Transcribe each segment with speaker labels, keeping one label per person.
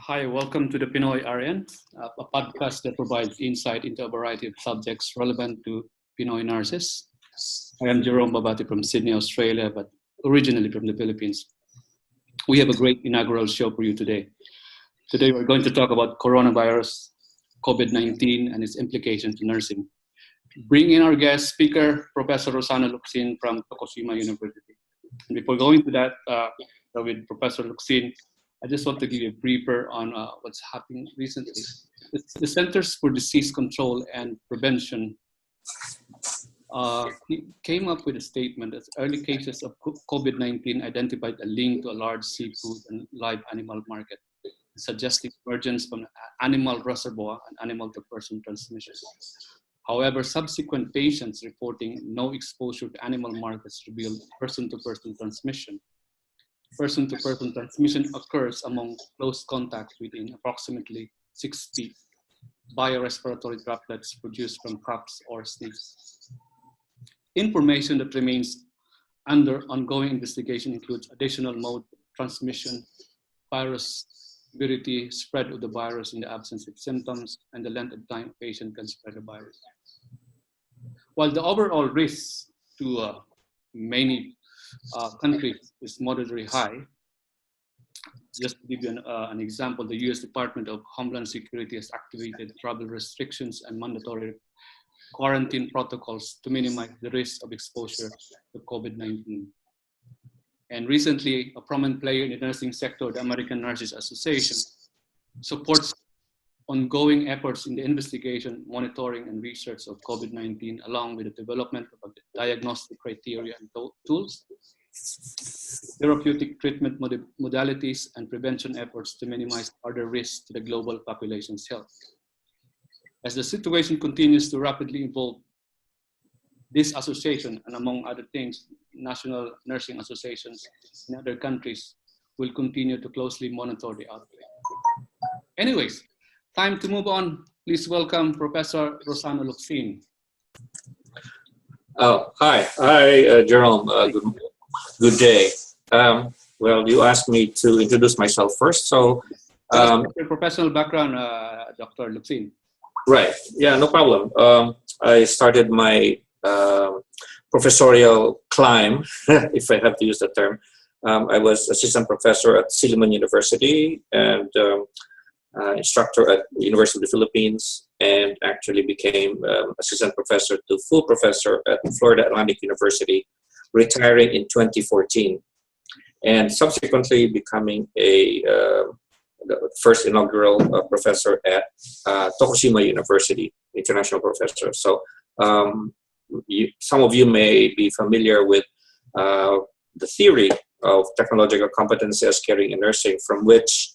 Speaker 1: Hi, welcome to the Pinoy RN, a podcast that provides insight into a variety of subjects relevant to Pinoy nurses. I am Jerome Babate from Sydney, Australia, but originally from the Philippines. We have a great inaugural show for you today. Today, we're going to talk about coronavirus, COVID-19, and its implications to nursing. Bring in our guest speaker, Professor Rozzano Locsin from Tokushima University. And before going to that, with Professor Locsin, I just want to give you a briefer on what's happening recently. The Centers for Disease Control and Prevention came up with a statement that early cases of COVID-19 identified a link to a large seafood and live animal market, suggesting emergence from animal reservoir and animal-to-person transmission. However, subsequent patients reporting no exposure to animal markets revealed person-to-person transmission. Person-to-person transmission occurs among close contact within approximately 6 feet via respiratory droplets produced from coughs or sneezes. Information that remains under ongoing investigation includes additional mode of transmission, virus severity, spread of the virus in the absence of symptoms, and the length of time a patient can spread the virus. While the overall risk to many countries is moderately high, just to give you an example, the US Department of Homeland Security has activated travel restrictions and mandatory quarantine protocols to minimize the risk of exposure to COVID-19. And recently, a prominent player in the nursing sector, the American Nurses Association, supports ongoing efforts in the investigation, monitoring, and research of COVID-19, along with the development of diagnostic criteria and tools, therapeutic treatment modalities, and prevention efforts to minimize further risks to the global population's health. As the situation continues to rapidly evolve, this association, and among other things, national nursing associations in other countries, will continue to closely monitor the outbreak. Anyways, time to move on. Please welcome Professor Rozzano Locsin.
Speaker 2: Oh, hi. Hi, Jerome. Good day. Well, you asked me to introduce myself first, so...
Speaker 1: your professional background, Dr. Locsin.
Speaker 2: Right. Yeah, no problem. I started my professorial climb, if I have to use the term. I was assistant professor at Silliman University and instructor at the University of the Philippines, and actually became assistant professor to full professor at Florida Atlantic University, retiring in 2014, and subsequently becoming the first inaugural professor at Tokushima University, international professor. So some of you may be familiar with the theory of technological competence as caring in nursing, from which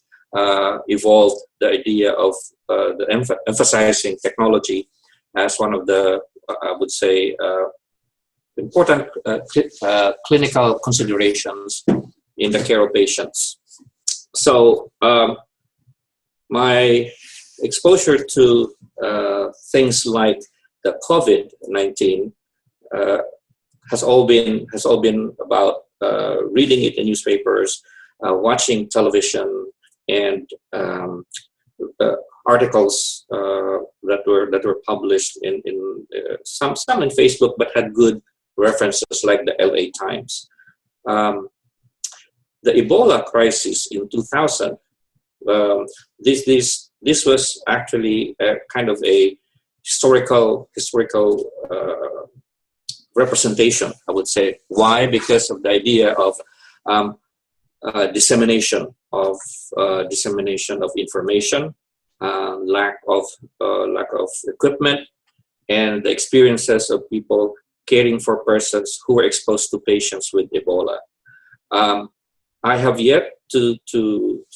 Speaker 2: evolved the idea of emphasizing technology as one of the, I would say, important clinical considerations in the care of patients. So my exposure to things like the COVID-19 has all been about reading it in newspapers, watching television, and articles that were published in some in Facebook, but had good references like the LA Times. The Ebola crisis in 2000. This was actually a kind of a historical representation, I would say. Why? Because of the idea of dissemination of information, lack of equipment, and the experiences of people caring for persons who were exposed to patients with Ebola. I have yet to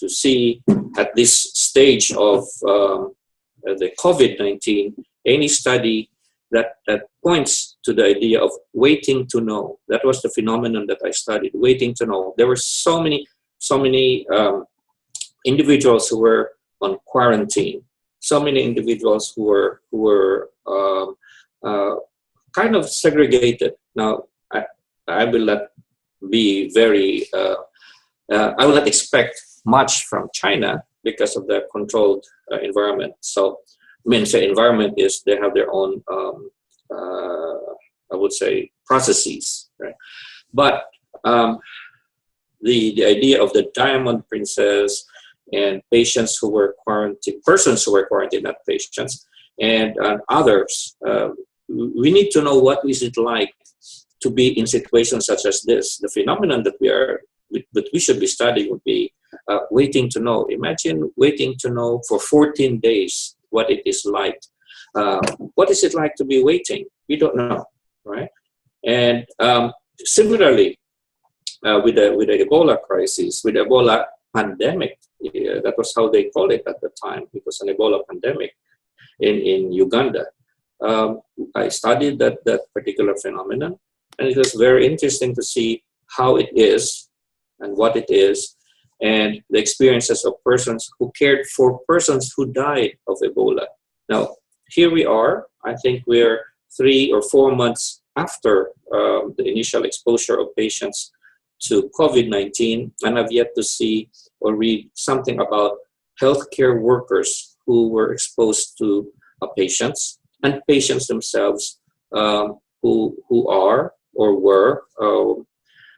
Speaker 2: see at this stage of the COVID-19 any study that points to the idea of waiting to know. That was the phenomenon that I studied, waiting to know. There were so many individuals who were on quarantine, so many individuals who were kind of segregated. Now, I will not be very, I will not expect much from China because of the controlled environment. So, I mean, the environment is they have their own, I would say, processes, right? But the idea of the Diamond Princess and patients who were quarantined, persons who were quarantined, not patients, and others, we need to know what is it like to be in situations such as this. The phenomenon that we should be studying would be waiting to know. Imagine waiting to know for 14 days what it is like. What is it like to be waiting? We don't know, right? And similarly, with the Ebola crisis, with the Ebola pandemic, that was how they called it at the time. It was an Ebola pandemic in Uganda. I studied that particular phenomenon, and it was very interesting to see how it is and what it is, and the experiences of persons who cared for persons who died of Ebola. Now, here we are. I think we're 3 or 4 months after the initial exposure of patients to COVID-19, and I've yet to see or read something about healthcare workers who were exposed to patients, and patients themselves who are or were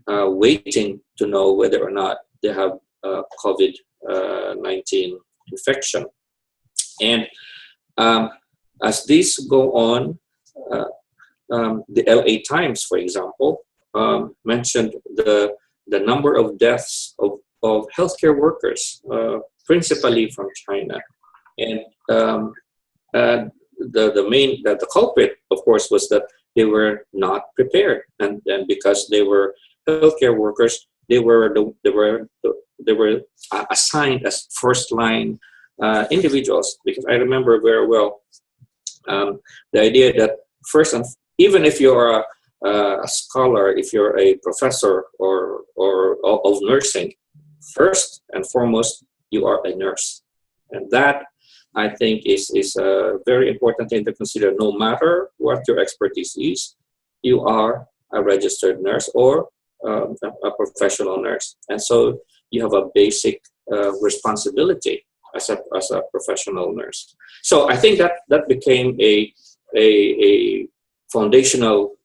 Speaker 2: waiting to know whether or not they have COVID-19 infection. And as these go on, the LA Times, for example, mentioned the number of deaths of healthcare workers, principally from China. And the culprit, of course, was that they were not prepared, and because they were healthcare workers, they were assigned as first line individuals. Because I remember very well the idea that even if you're a scholar, if you're a professor or of nursing, first and foremost, you are a nurse, and that, I think, is a very important thing to consider. No matter what your expertise is, you are a registered nurse or a professional nurse, and so you have a basic responsibility as a professional nurse. So I think that became a foundational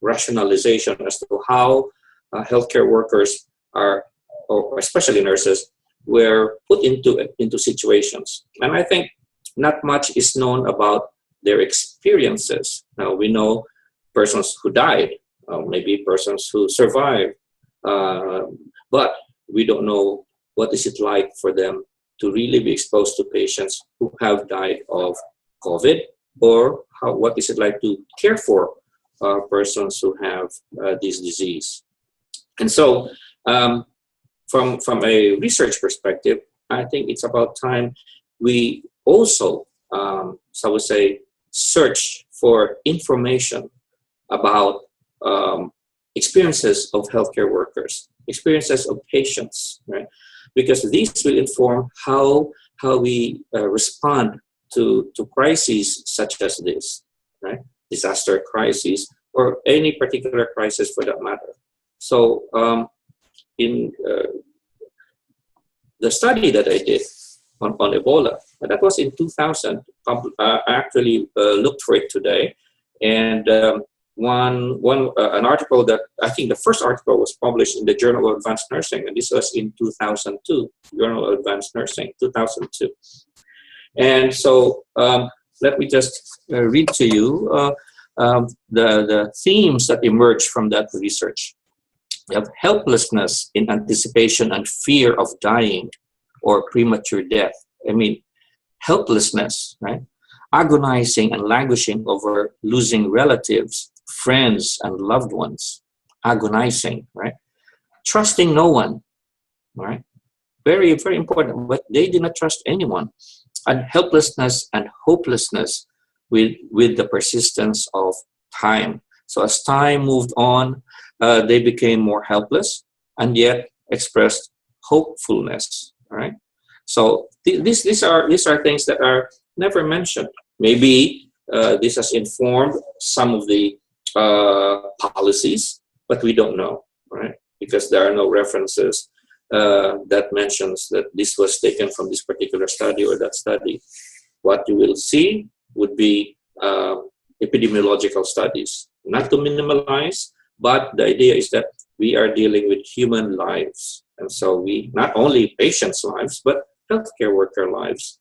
Speaker 2: rationalization as to how healthcare workers are, or especially nurses, were put into situations. And I think not much is known about their experiences. Now, we know persons who died, maybe persons who survived, but we don't know what is it like for them to really be exposed to patients who have died of COVID, or what is it like to care for persons who have this disease. And so from a research perspective, I think it's about time we also, so I would say, search for information about experiences of healthcare workers, experiences of patients, right? Because these will inform how we respond to crises such as this, right? Disaster crisis, or any particular crisis for that matter. So in the study that I did on Ebola, and that was in 2000, I actually looked for it today, and an article that I think the first article was published in the Journal of Advanced Nursing, and this was in 2002, Journal of Advanced Nursing, 2002. And so let me just read to you the themes that emerged from that research. We have helplessness in anticipation and fear of dying or premature death. I mean, helplessness, right? Agonizing and languishing over losing relatives, friends, and loved ones. Agonizing, right? Trusting no one, right? Very, very important. But they did not trust anyone. And helplessness and hopelessness with the persistence of time. So as time moved on, they became more helpless and yet expressed hopefulness. Right? So these are things that are never mentioned. Maybe this has informed some of the policies, but we don't know, right? Because there are no references that mentions that this was taken from this particular study or that study. What you will see would be epidemiological studies, not to minimalize, but the idea is that we are dealing with human lives. And so we, not only patients' lives, but healthcare worker lives.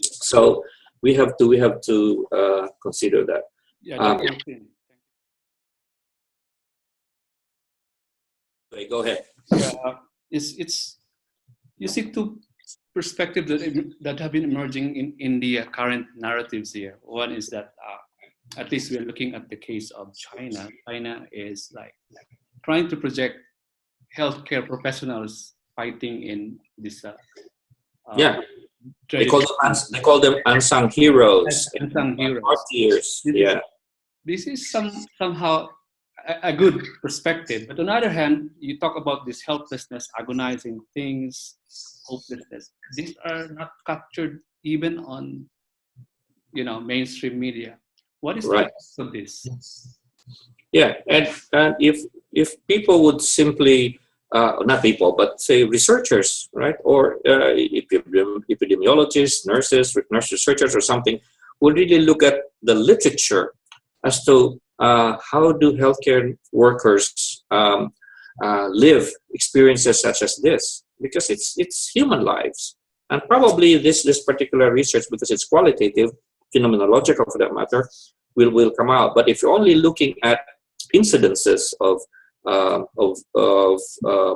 Speaker 2: So we have to consider that.
Speaker 1: Yeah,
Speaker 2: go ahead.
Speaker 1: Yeah, it's you see two perspectives that have been emerging in India current narratives here. One is that at least we're looking at the case of China. China is like trying to project healthcare professionals fighting in this.
Speaker 2: Yeah, they call them unsung heroes.
Speaker 1: Unsung heroes.
Speaker 2: Martyrs. Yeah.
Speaker 1: This is somehow a good perspective, but on the other hand, you talk about this helplessness, agonizing things, hopelessness. These are not captured even on, mainstream media. What is
Speaker 2: right.
Speaker 1: the cost of this?
Speaker 2: Yeah, and if people would simply, not people, but say researchers, right, or epidemiologists, nurse researchers, or something, would really look at the literature as to how do healthcare workers live experiences such as this, because it's human lives, and probably this particular research, because it's qualitative, phenomenological for that matter, will come out. But if you're only looking at incidences of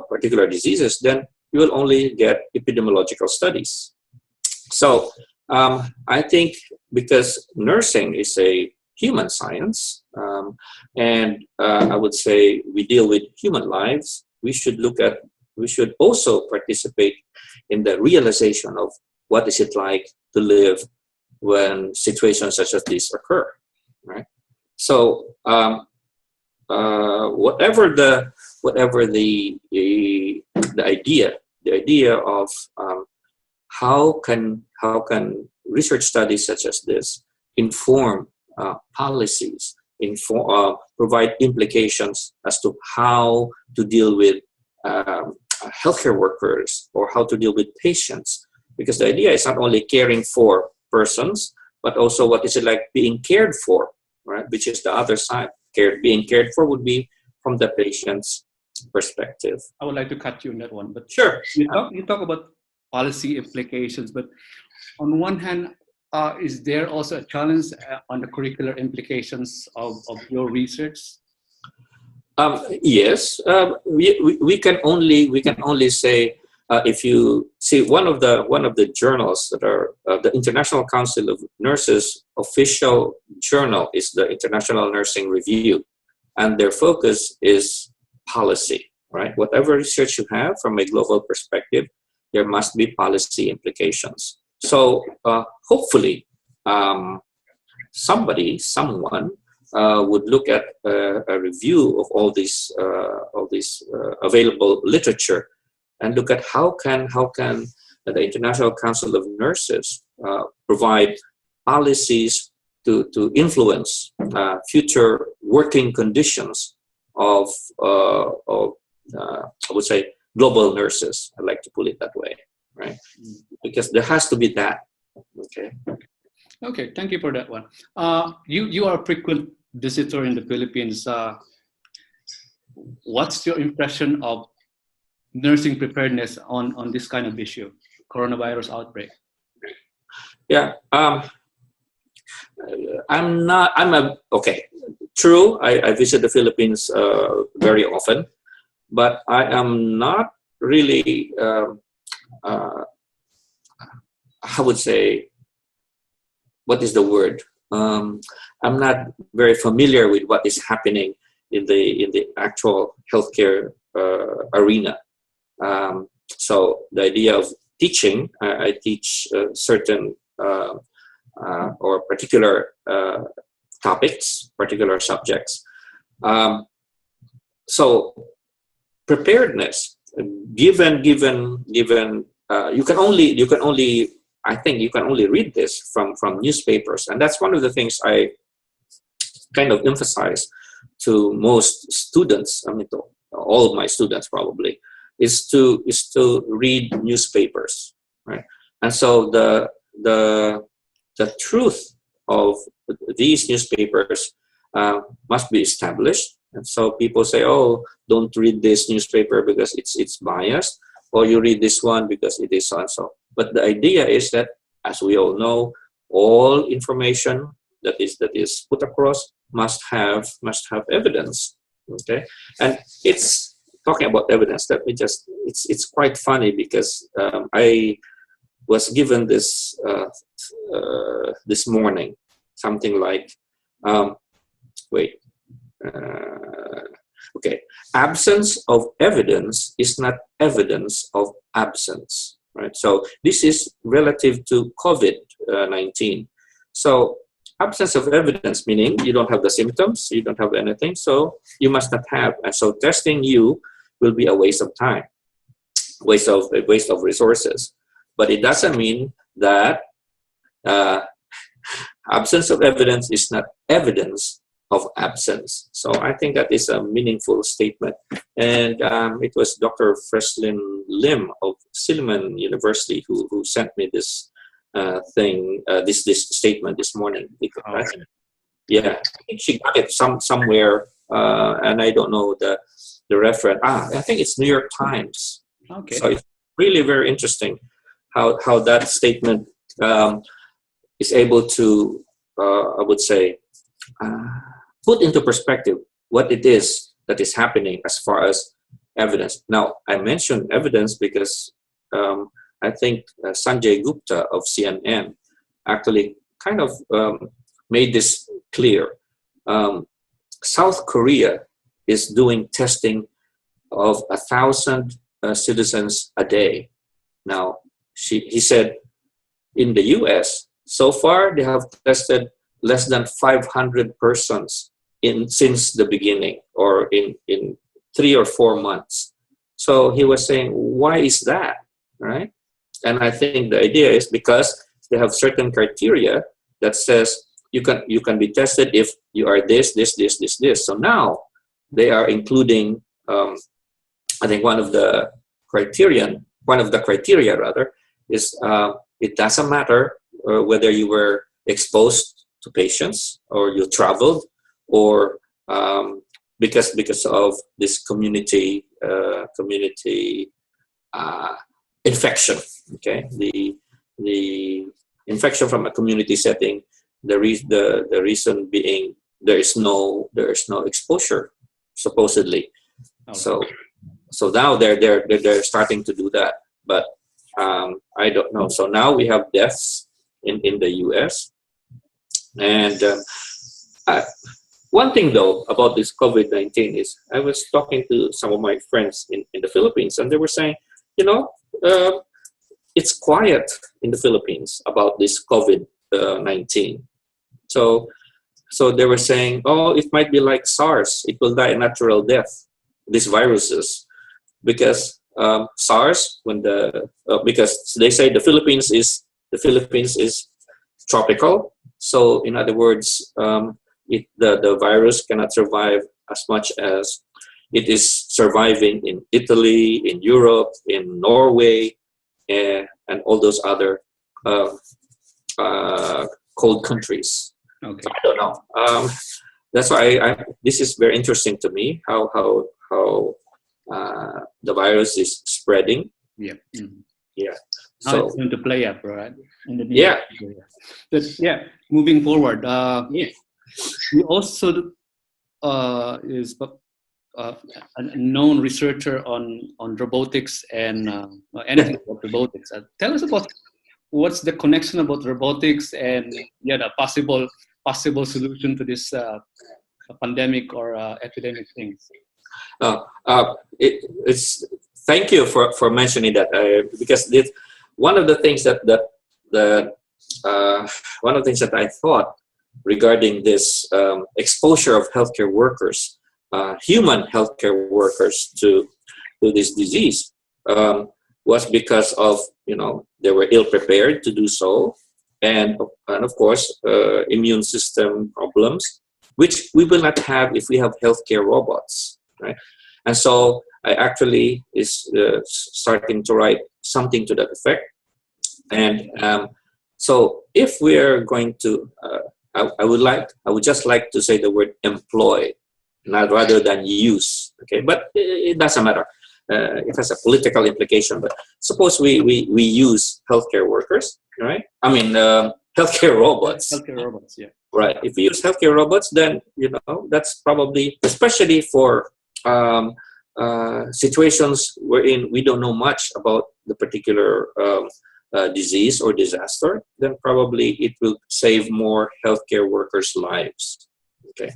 Speaker 2: particular diseases, then you will only get epidemiological studies. So I think because nursing is a human science, and I would say we deal with human lives, we should also participate in the realization of what is it like to live when situations such as this occur, right? So whatever the idea of how can research studies such as this inform policies, provide implications as to how to deal with healthcare workers or how to deal with patients, because the idea is not only caring for persons, but also what is it like being cared for, right? Which is the other side. Being cared for would be from the patient's perspective.
Speaker 1: I would like to cut you on that one, but
Speaker 2: sure.
Speaker 1: You talk about policy implications, but on one hand, is there also a challenge on the curricular implications of your research?
Speaker 2: Yes, we can only say if you see one of the journals that are the International Council of Nurses official journal is the International Nursing Review, and their focus is policy, right? Whatever research you have from a global perspective, there must be policy implications. So hopefully someone would look at a review of all these available literature and look at how can the International Council of Nurses provide policies to influence future working conditions of I would say global nurses. I like to put it that way, right? Because there has to be that.
Speaker 1: Okay, thank you for that one. You are a frequent visitor in the Philippines. What's your impression of nursing preparedness on this kind of issue, coronavirus outbreak?
Speaker 2: Yeah, true, I visit the Philippines very often, but I am not really, I would say, what is the word? I'm not very familiar with what is happening in the actual healthcare arena. So the idea of teaching, I teach certain or particular topics, particular subjects. So preparedness, given you can only I think you can only read this from newspapers, and that's one of the things I kind of emphasize to most students. I mean, to all of my students probably, is to read newspapers, right? And so the truth of these newspapers must be established. And so people say, oh, don't read this newspaper because it's biased, or you read this one because it is so and so. But the idea is that, as we all know, all information that is put across must have evidence. Okay, and it's talking about evidence. Let me just, it's quite funny because I was given this this morning, something like okay, absence of evidence is not evidence of absence, right? So this is relative to COVID-19. So absence of evidence, meaning you don't have the symptoms, you don't have anything, so you must not have. And so testing you will be a waste of time, waste of resources. But it doesn't mean that absence of evidence is not evidence of absence. So I think that is a meaningful statement. And it was Dr. Freslin Lim of Silliman University who sent me this this statement this morning. I think she got it somewhere, and I don't know the reference. I think it's New York Times.
Speaker 1: Okay.
Speaker 2: So it's really very interesting how that statement is able to, I would say, put into perspective what it is that is happening as far as evidence. Now, I mentioned evidence because I think Sanjay Gupta of CNN actually kind of made this clear. South Korea is doing testing of 1,000 citizens a day. Now, he said in the US, so far they have tested less than 500 persons since the beginning, or in 3 or 4 months. So he was saying, why is that, right? And I think the idea is because they have certain criteria that says you can be tested if you are this. So now they are including, I think one of the criteria rather is it doesn't matter whether you were exposed to patients or you traveled, or because of this community infection. Okay, the infection from a community setting. The reason being there is no exposure, supposedly.
Speaker 1: Okay.
Speaker 2: So now they're starting to do that, but I don't know. So now we have deaths in the U.S. And one thing though about this COVID-19 is I was talking to some of my friends in the Philippines, and they were saying, it's quiet in the Philippines about this COVID-19. So they were saying, oh, it might be like SARS. It will die a natural death, these viruses. Because SARS, because they say the Philippines is tropical. So in other words, the virus cannot survive as much as it is surviving in Italy, in Europe, in Norway, and all those other cold countries.
Speaker 1: Okay.
Speaker 2: So I don't know. That's why this is very interesting to me, how the virus is spreading.
Speaker 1: Yeah. Mm-hmm.
Speaker 2: Yeah.
Speaker 1: How
Speaker 2: So
Speaker 1: it's going to play up, right? In the
Speaker 2: yeah.
Speaker 1: But yeah, moving forward. He also is a known researcher on robotics and anything about robotics. Tell us about what's the connection about robotics and the possible solution to this pandemic or epidemic things.
Speaker 2: It's thank you for mentioning that, because one of the things that I thought regarding this exposure of healthcare workers, human healthcare workers to this disease, was because of they were ill prepared to do so, and of course immune system problems, which we will not have if we have healthcare robots, right? And so I actually is starting to write something to that effect. And so if we're going to, I would just like to say the word employ, not rather than use. Okay, but it doesn't matter. It has a political implication. But suppose we use healthcare workers, right? I mean, healthcare robots.
Speaker 1: Healthcare robots, yeah.
Speaker 2: Right. If we use healthcare robots, then that's probably, especially for situations wherein we don't know much about the particular disease or disaster, then probably it will save more healthcare workers' lives. Okay.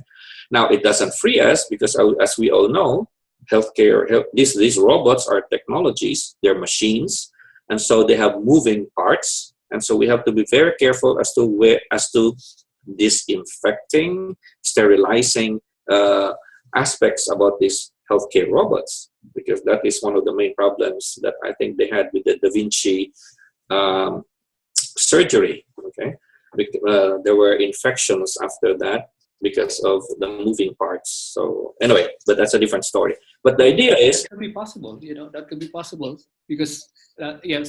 Speaker 2: Now it doesn't free us because, as we all know, these robots are technologies, they're machines, and so they have moving parts, and so we have to be very careful as to disinfecting, sterilizing aspects about these healthcare robots, because that is one of the main problems that I think they had with the Da Vinci surgery. Okay, there were infections after that because of the moving parts. So anyway, but that's a different story. But the idea is,
Speaker 1: that could be possible. That could be possible because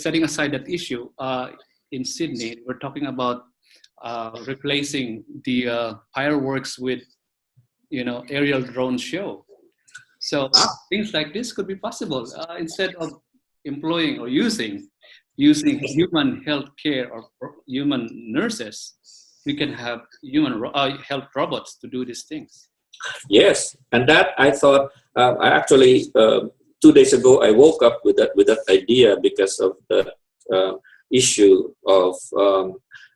Speaker 1: setting aside that issue, in Sydney, we're talking about replacing the fireworks with aerial drone show. So things like this could be possible instead of employing or using human health care or human nurses. We can have human health robots to do these things.
Speaker 2: yes, and that I thought I actually 2 days ago I woke up with that idea because of the issue of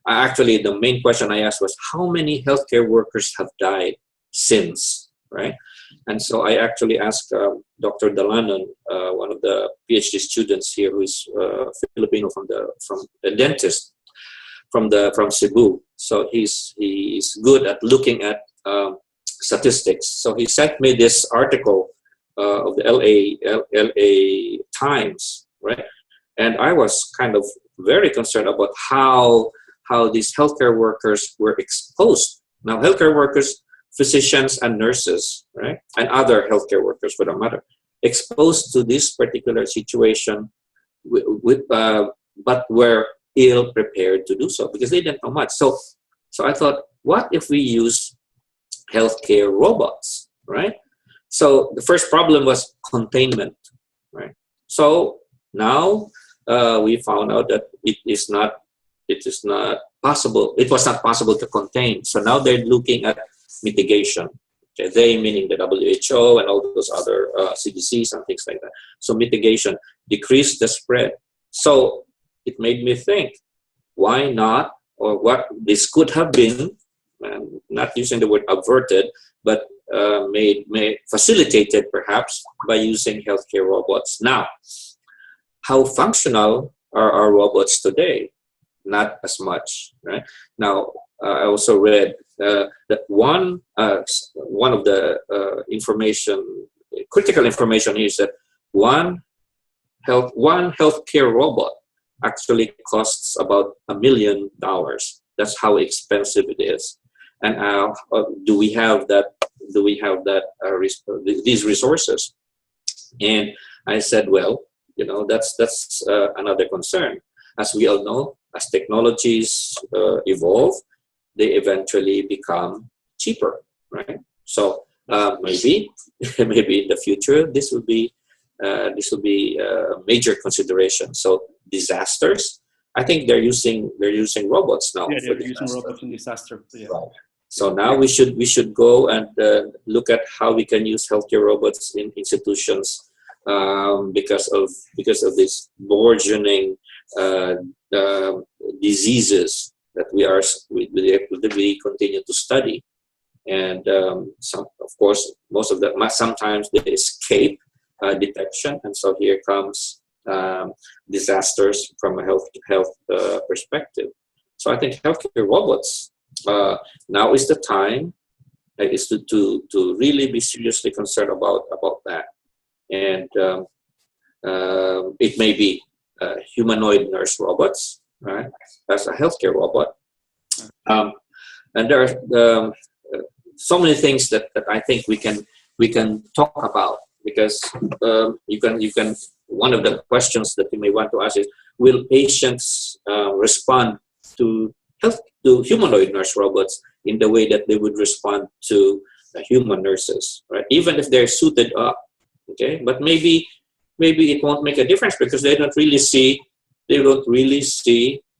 Speaker 2: actually the main question I asked was how many healthcare workers have died since, right? And so I actually asked Dr. Dalanon, one of the PhD students here, who is Filipino from a dentist from Cebu. So he's good at looking at statistics. So he sent me this article of the LA Times, right? And I was kind of very concerned about how these healthcare workers were exposed. Now, healthcare workers, physicians and nurses, right, and other healthcare workers for that matter, exposed to this particular situation, but were ill prepared to do so because they didn't know much. So I thought, what if we use healthcare robots, right? So the first problem was containment, right? So now we found out that it is not possible. It was not possible to contain. So now they're looking at mitigation. Okay, they meaning the WHO and all those other CDCs and things like that. So mitigation, decrease the spread. So it made me think, why not, or what this could have been, not using the word averted, but made facilitated perhaps by using healthcare robots. Now, how functional are our robots today? Not as much, right? Now, I also read that one of the critical information is that one healthcare robot actually costs about $1 million. That's how expensive it is. And do we have that? Do we have that these resources? And I said, well, that's another concern. As we all know, as technologies evolve, they eventually become cheaper, right? So maybe in the future this will be a major consideration. So disasters, I think they're using robots now.
Speaker 1: Yeah, they're using robots in disaster. Yeah.
Speaker 2: Right. So now we should go and look at how we can use healthcare robots in institutions because of this burgeoning diseases that we continue to study, and of course most of them sometimes they escape detection, and so here comes disasters from a health perspective. So I think healthcare robots now is the time is to really be seriously concerned about that, and it may be humanoid nurse robots, right? That's a healthcare robot, and there are so many things that I think we can talk about because you can one of the questions that you may want to ask is, will patients respond to to humanoid nurse robots in the way that they would respond to human nurses, right? Even if they're suited up, okay, but maybe it won't make a difference because they don't really see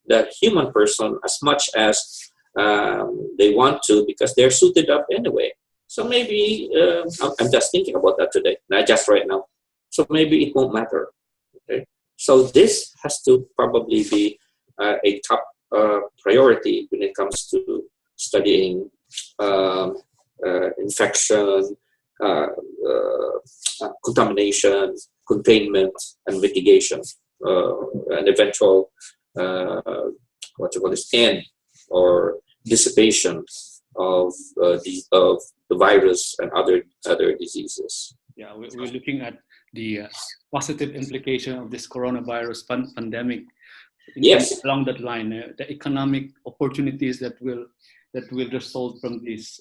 Speaker 2: the human person as much as they want to, because they're suited up anyway. So maybe I'm just thinking about that today, not just right now. So maybe it won't matter. Okay, so this has to probably be a top priority when it comes to studying infection, contamination, containment, and mitigation, and eventual what you call this, end or dissipation of the virus and other diseases.
Speaker 1: Yeah, we're looking at the positive implication of this coronavirus pandemic.
Speaker 2: Yes,
Speaker 1: Along that line, the economic opportunities that will result from this.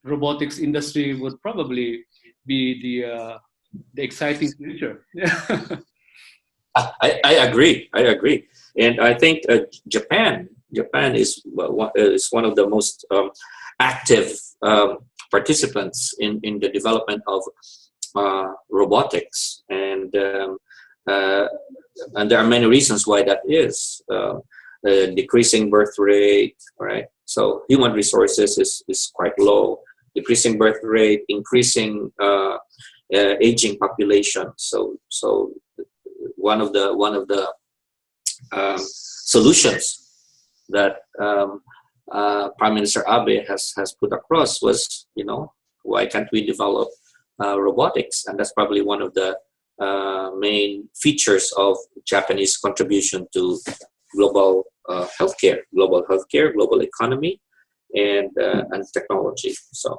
Speaker 1: Robotics industry would probably be the exciting future.
Speaker 2: I agree. And I think Japan is one of the most active participants in the development of robotics, and there are many reasons why that is. Decreasing birth rate, right? So human resources is quite low. Decreasing birth rate, increasing aging population. So one of the solutions that Prime Minister Abe has put across was, why can't we develop robotics? And that's probably one of the main features of Japanese contribution to global healthcare, global economy, and technology. So.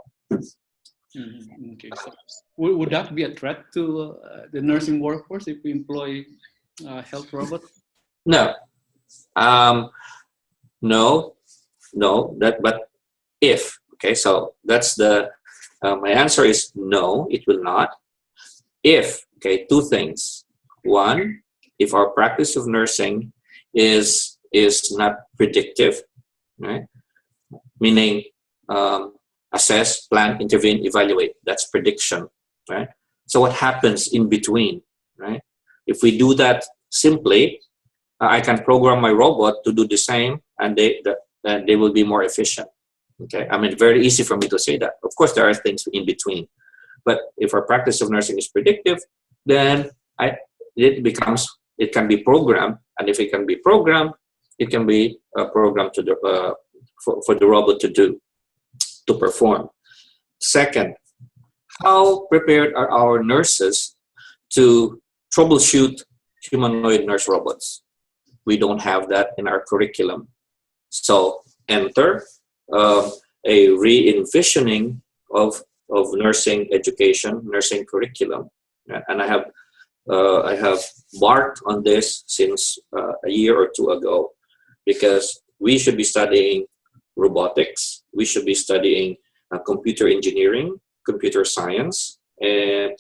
Speaker 1: Okay. So would that be a threat to the nursing workforce if we employ health robots?
Speaker 2: No. No. But if, okay, so that's the my answer is no, it will not. If, okay, two things. One, if our practice of nursing is not predictive, right? Meaning assess, plan, intervene, evaluate. That's prediction, right? So what happens in between, right? If we do that simply, I can program my robot to do the same, and they will be more efficient. Okay, I mean, very easy for me to say that. Of course, there are things in between, but if our practice of nursing is predictive, then it can be programmed, and if it can be programmed, it can be programmed to for the robot to perform. Second, how prepared are our nurses to troubleshoot humanoid nurse robots? We don't have that in our curriculum. So enter a re-envisioning of nursing education, nursing curriculum, and I have barked on this since a year or two ago, because we should be studying robotics, we should be studying computer engineering, computer science, and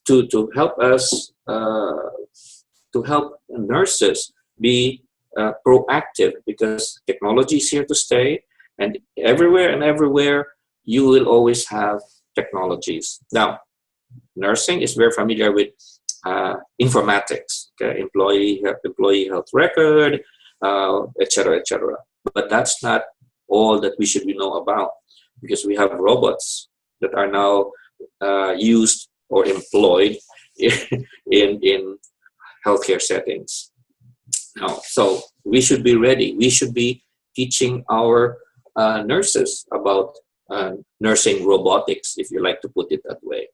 Speaker 2: to help us to help nurses be proactive, because technology is here to stay, and everywhere you will always have technologies. Now, nursing is very familiar with informatics, okay? employee health record, etc. But that's not all that we should know about, because we have robots that are now used or employed in healthcare settings. Now, so we should be ready. We should be teaching our nurses about nursing robotics, if you like to put it that way,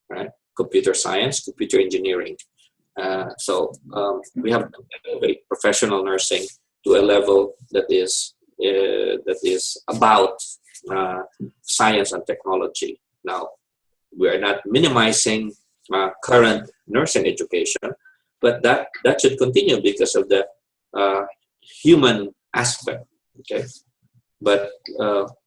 Speaker 2: right? Computer science, computer engineering. So we have to elevate professional nursing to a level that is about science and technology. Now, we are not minimizing current nursing education, but that should continue because of the human aspect. Okay, but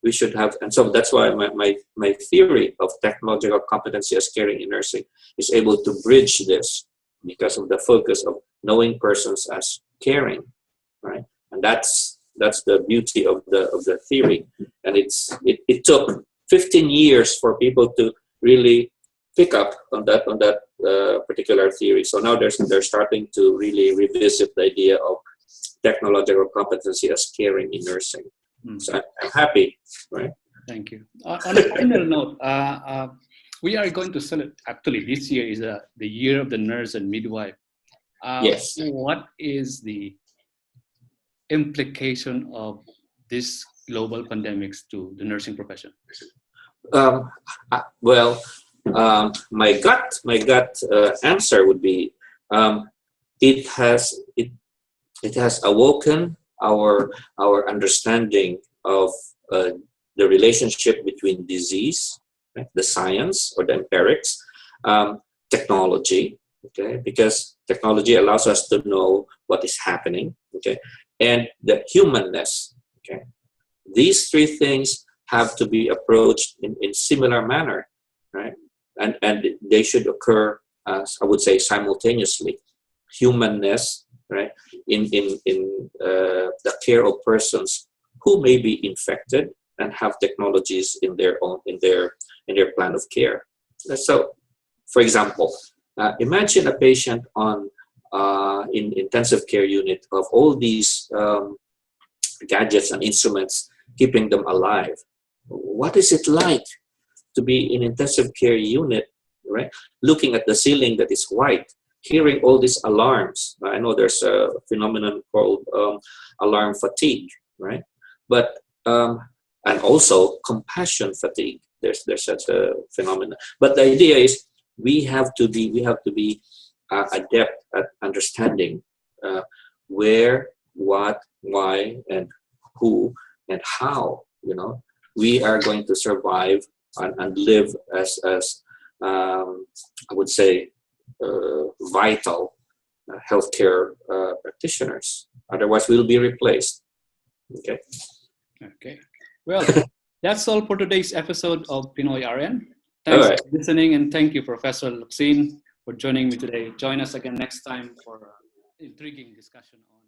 Speaker 2: we should have, and so that's why my theory of technological competency as caring in nursing is able to bridge this because of the focus of knowing persons as caring, right? And that's the beauty of the theory. And it took 15 years for people to really pick up on that particular theory. So now they're starting to really revisit the idea of technological competency as caring in nursing. So I'm happy, right?
Speaker 1: Thank you. On a final note, we are going to celebrate, actually this year is the year of the nurse and midwife.
Speaker 2: Yes.
Speaker 1: What is the implication of this global pandemics to the nursing profession?
Speaker 2: My gut answer would be it has awoken our understanding of the relationship between disease, right, the science or the empirics, technology, okay, because technology allows us to know what is happening, okay, and the humanness, okay. These three things have to be approached in similar manner, right, and they should occur, I would say, simultaneously. Humanness, right, in the care of persons who may be infected and have technologies in their plan of care. So, for example, imagine a patient on in intensive care unit of all these gadgets and instruments keeping them alive. What is it like to be in intensive care unit, right? Looking at the ceiling that is white, hearing all these alarms. I know there's a phenomenon called alarm fatigue, right? But and also compassion fatigue. There's such a phenomenon. But the idea is we have to be adept at understanding where, what, why, and who, and how. You know, we are going to survive and live as I would say vital healthcare practitioners. Otherwise, we'll be replaced. Okay.
Speaker 1: Okay. Well, that's all for today's episode of Pinoy RN. Thanks for listening, and thank you, Professor Locsin, for joining me today. Join us again next time for intriguing discussion on